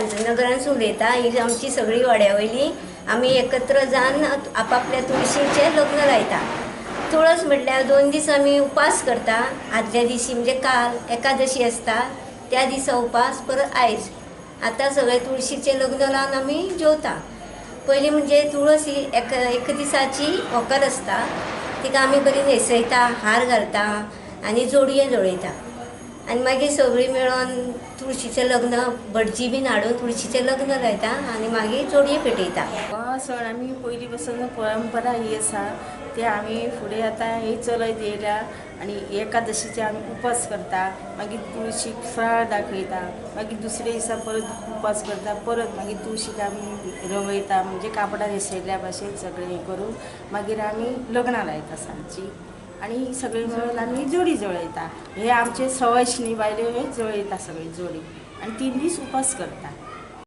शांतनगरान उलयता। ही आमची सगळी वाड्या वयली आमी एकत्र जावन आपापल्या तुळशीचें लग्न लायता। तुळस म्हटल्यार 2 दीस आमी उपास करता। आदल्या दिसी म्हणजे काल एकादशी आसता त्या दिसा उपास, परत आयज आतां सगळे तुळशीचें लग्न लावन आमी जेवता। पयलीं म्हणजे तुळस ही एक दिसाची व्हंकल आसता, तिका आमी बरी न्हेसयता, हार घालता आनी जोडये जळयता आनी मागीर सगळीं मेळोन तुळशीचें लग्न भटजी बीन हाडून तुळशीचें लग्न लायता आनी मागीर जोडये पेटयता। हो सण आमी पयलीं पासून परंपरा ही आसा ते आमी फुडें आतां ही चलयत येयल्या आनी एकादशीचे आमी उपास करता, मागीर तुळशीक फराळ दाखयता, मागीर दुसरे दिसा परत उपास करता, परत मागीर तुळशीक आमी रवयता म्हणजे कापडां न्हेसयल्ल्या भाशेन सगळें हें करून मागीर आमी लग्नां लायता सांजची आनी सगळीं मेळून आमी जोडी जळयता। हे आमचे सवयशिणी बायल्यो हे जळयता सगळी जोडी आनी 3 दीस उपास करता।